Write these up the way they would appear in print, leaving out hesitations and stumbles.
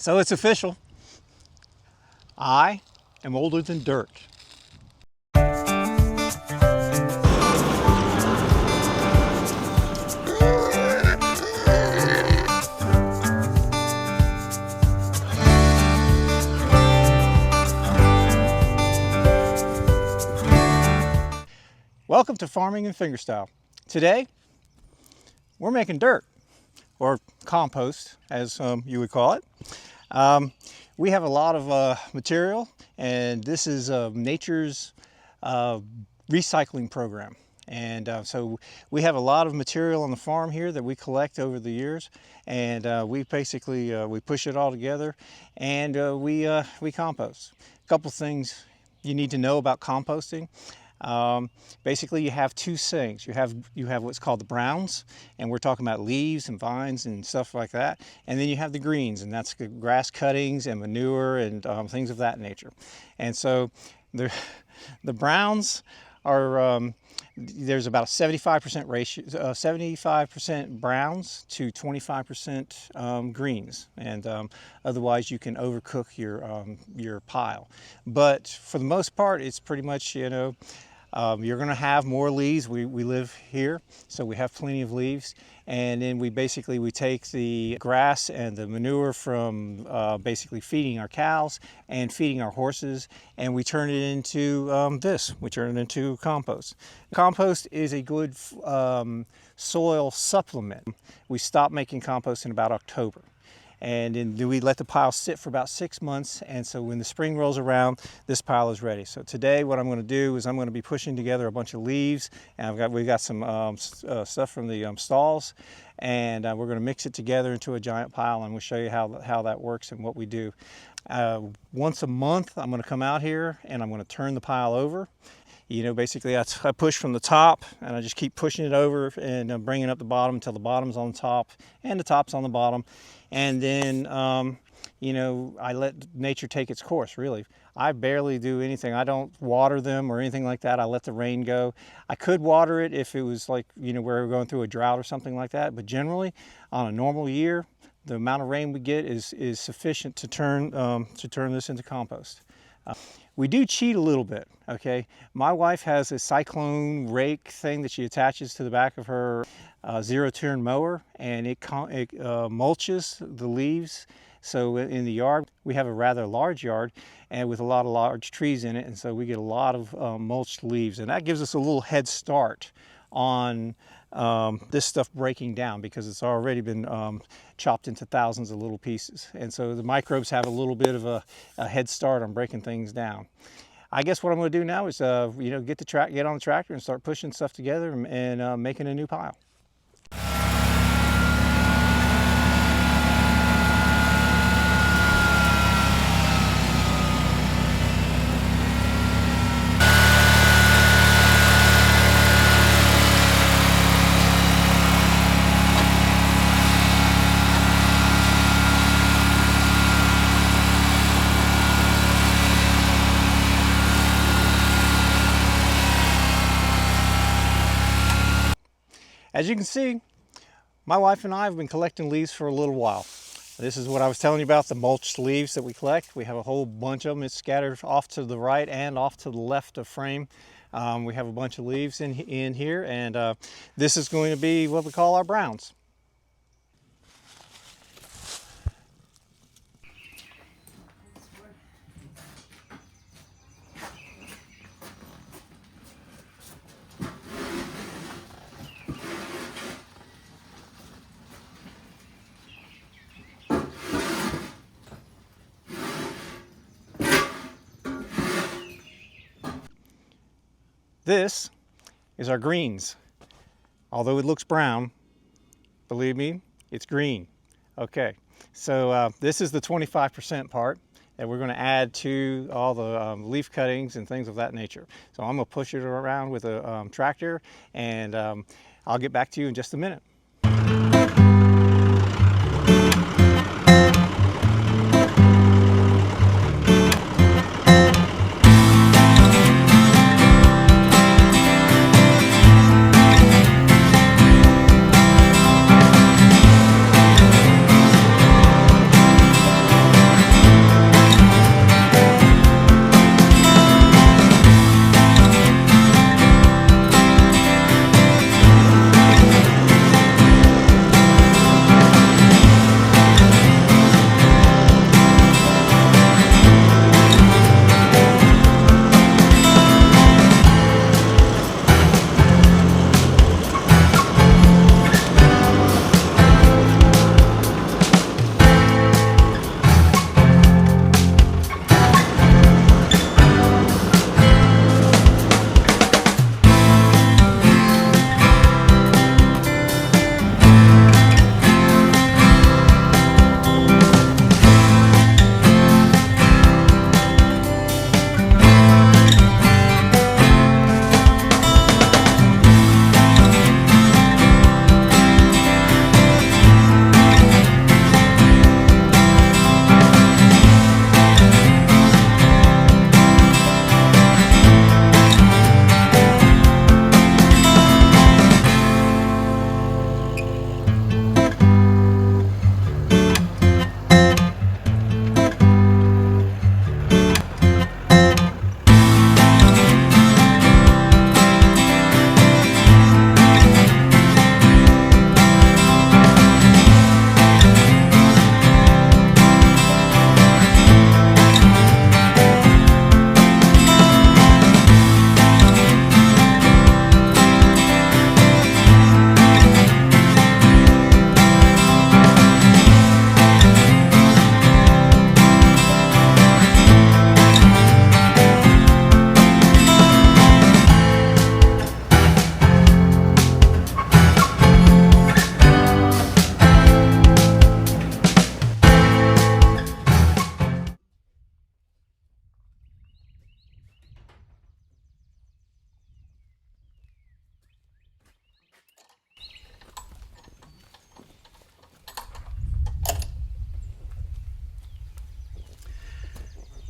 So it's official. I am older than dirt. Welcome to Farming in Fingerstyle. Today, we're making dirt, or compost, as you would call it. We have a lot of material, and this is nature's recycling program. And so we have a lot of material on the farm here that we collect over the years, and we basically we push it all together, and we compost. A couple things you need to know about composting. Basically, you have two things. You have what's called the browns, and we're talking about leaves and vines and stuff like that. And then you have the greens, and that's grass cuttings and manure and things of that nature. And so the browns are there's about a 75% ratio, 75% browns to 25% greens, and otherwise you can overcook your pile. But for the most part, it's pretty much, you know, you're going to have more leaves. We live here, so we have plenty of leaves. And then we take the grass and the manure from basically feeding our cows and feeding our horses, and we turn it into this. We turn it into compost. Compost is a good soil supplement. We stop making compost in about October. And then we let the pile sit for about 6 months, and so when the spring rolls around, this pile is ready. So today what I'm going to do is I'm going to be pushing together a bunch of leaves, and we've got some stuff from the stalls, and we're going to mix it together into a giant pile, and we'll show you how that works and what we do. Once a month I'm going to come out here and I'm going to turn the pile over. You know, basically I push from the top, and I just keep pushing it over and bringing up the bottom until the bottom's on top and the top's on the bottom. And then, you know, I let nature take its course, really. I barely do anything. I don't water them or anything like that. I let the rain go. I could water it if it was like, you know, where we're going through a drought or something like that. But generally, on a normal year, the amount of rain we get is sufficient to turn this into compost. We do cheat a little bit, okay? My wife has a cyclone rake thing that she attaches to the back of her zero-turn mower, and it mulches the leaves. So in the yard, we have a rather large yard and with a lot of large trees in it, and so we get a lot of mulched leaves, and that gives us a little head start on this stuff breaking down, because it's already been chopped into thousands of little pieces, and so the microbes have a little bit of a head start on breaking things down. I guess what I'm going to do now is you know, get on the tractor and start pushing stuff together and making a new pile. As you can see, my wife and I have been collecting leaves for a little while. This is what I was telling you about, the mulched leaves that we collect. We have a whole bunch of them. It's scattered off to the right and off to the left of frame. We have a bunch of leaves in here, and this is going to be what we call our browns. This is our greens. Although it looks brown, believe me, it's green. Okay, so this is the 25% part that we're going to add to all the leaf cuttings and things of that nature. So I'm going to push it around with a tractor, and I'll get back to you in just a minute.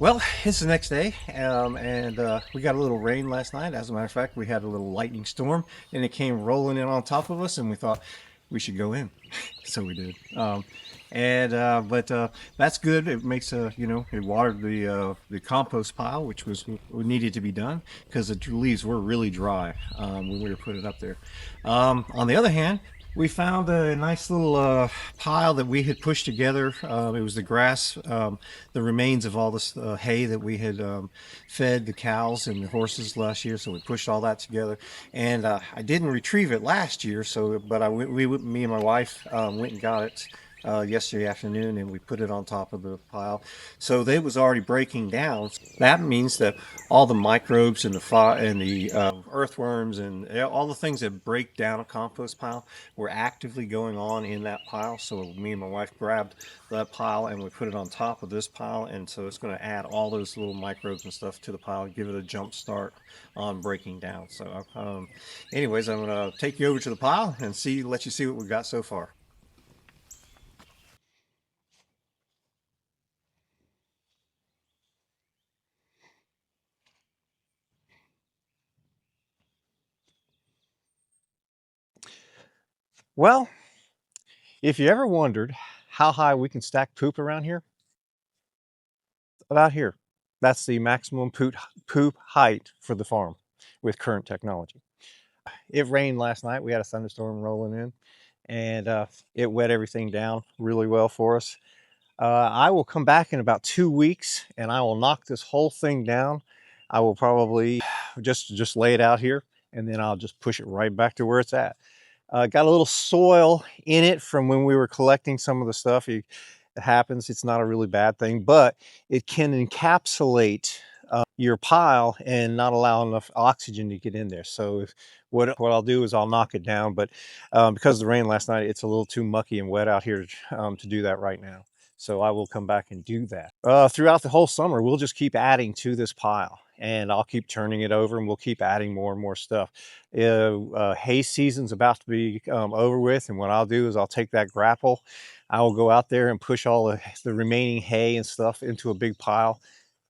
Well, it's the next day, and we got a little rain last night. As a matter of fact, we had a little lightning storm, and it came rolling in on top of us, and we thought we should go in. So we did. But that's good. It makes it watered the compost pile, which was what needed to be done because the leaves were really dry when we were putting it up there. On the other hand, we found a nice little pile that we had pushed together. It was the grass, the remains of all this hay that we had fed the cows and the horses last year. So we pushed all that together, and I didn't retrieve it last year. So, but me and my wife went and got it yesterday afternoon, and we put it on top of the pile. So they was already breaking down. That means that all the microbes and the earthworms and all the things that break down a compost pile were actively going on in that pile. So me and my wife grabbed that pile and we put it on top of this pile, and so it's going to add all those little microbes and stuff to the pile, give it a jump start on breaking down. So anyways, I'm going to take you over to the pile and let you see what we've got so far. Well, if you ever wondered how high we can stack poop around here, about here, that's the maximum poop height for the farm with current technology. It rained last night. We had a thunderstorm rolling in, and it wet everything down really well for us. I will come back in about 2 weeks, and I will knock this whole thing down. I will probably just lay it out here, and then I'll just push it right back to where it's at. Got a little soil in it from when we were collecting some of the stuff. It happens. It's not a really bad thing, but it can encapsulate your pile and not allow enough oxygen to get in there. So what I'll do is I'll knock it down, but because of the rain last night, it's a little too mucky and wet out here to do that right now. So I will come back and do that. Throughout the whole summer, we'll just keep adding to this pile, and I'll keep turning it over, and we'll keep adding more and more stuff. Hay season's about to be over with, and what I'll do is I'll take that grapple. I will go out there and push all the remaining hay and stuff into a big pile.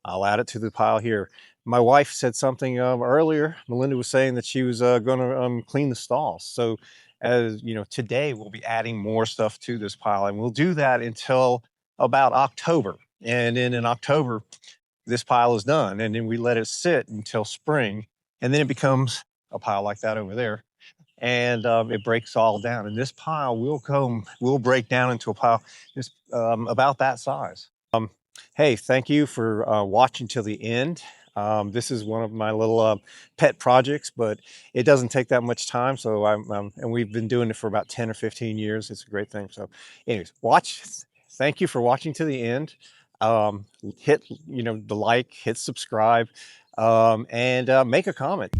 I'll add it to the pile here. My wife said something earlier. Melinda was saying that she was going to clean the stalls. So, as you know, today we'll be adding more stuff to this pile, and we'll do that until about October. And then in October, this pile is done, and then we let it sit until spring, and then it becomes a pile like that over there, and it breaks all down. And this pile will break down into a pile just about that size. Hey, thank you for watching till the end. This is one of my little pet projects, but it doesn't take that much time. So and we've been doing it for about 10 or 15 years. It's a great thing. So anyways, thank you for watching to the end. Hit, the like, hit subscribe, and make a comment.